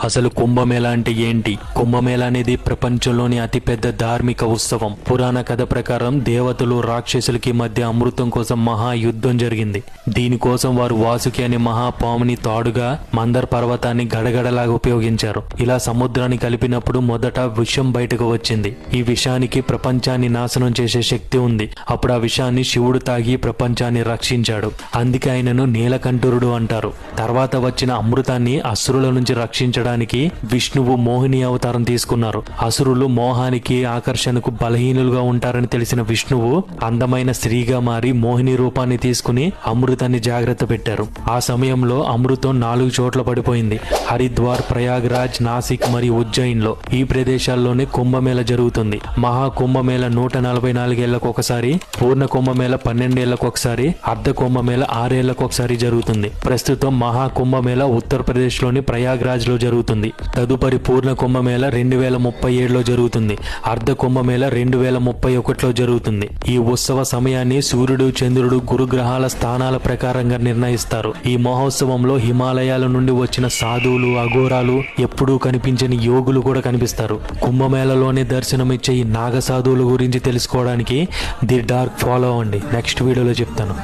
అసలు కుంభమేళ అంటే ఏంటి? కుంభమేళ అనేది ప్రపంచంలోని అతిపెద్ద ధార్మిక ఉత్సవం. పురాణ కథ ప్రకారం దేవతలు రాక్షసులకి మధ్య అమృతం కోసం మహాయుద్ధం జరిగింది. దీనికోసం వారు వాసుకి అనే మహాపాముని తాడుగా మందర్ పర్వతాన్ని గడగడలాగా ఉపయోగించారు. ఇలా సముద్రాన్ని కలిపినప్పుడు మొదట విషం బయటకు వచ్చింది. ఈ విషానికి ప్రపంచాన్ని నాశనం చేసే శక్తి ఉంది. అప్పుడు ఆ విషాన్ని శివుడు తాగి ప్రపంచాన్ని రక్షించాడు. అందుకే ఆయనను నీలకంఠురుడు అంటారు. తర్వాత వచ్చిన అమృతాన్ని అసురుల నుంచి రక్షించడానికి విష్ణువు మోహిని అవతారం తీసుకున్నారు. అసురులు మోహానికి ఆకర్షణకు బలహీనులుగా ఉంటారని తెలిసిన విష్ణువు అందమైన స్త్రీగా మారి మోహిని రూపాన్ని తీసుకుని అమృతాన్ని జాగ్రత్త పెట్టారు. ఆ సమయంలో అమృతం 4 చోట్ల పడిపోయింది. హరిద్వార్, ప్రయాగ్రాజ్, నాసిక్ మరియు ఉజ్జయిన్ లో ఈ ప్రదేశాల్లోనే కుంభమేళ జరుగుతుంది. మహా కుంభమేళ 144 ఏళ్లకు ఒకసారి, పూర్ణ కుంభమేళ 12 ఏళ్లకు ఒకసారి, అర్ధ కుంభమేళ 6 ఏళ్లకు ఒకసారి జరుగుతుంది. ప్రస్తుతం మహా కుంభమేళ ఉత్తరప్రదేశ్ లోని ప్రయాగ్రాజ్ లో జరుగుతుంది. తదుపరి పూర్ణ కుంభమేళ 2037లో జరుగుతుంది. అర్ధ కుంభమేళ 2031లో జరుగుతుంది. ఈ ఉత్సవ సమయాన్ని సూర్యుడు, చంద్రుడు, గురుగ్రహాల స్థానాల ప్రకారంగా నిర్ణయిస్తారు. ఈ మహోత్సవంలో హిమాలయాల నుండి వచ్చిన సాధువులు, అఘోరాలు, ఎప్పుడూ కనిపించని యోగులు కూడా కనిపిస్తారు. కుంభమేళలోనే దర్శనమిచ్చే ఈ నాగ సాధువుల గురించి తెలుసుకోవడానికి ది డార్క్ ఫాలో అవ్వండి. నెక్స్ట్ వీడియోలో చెప్తాను.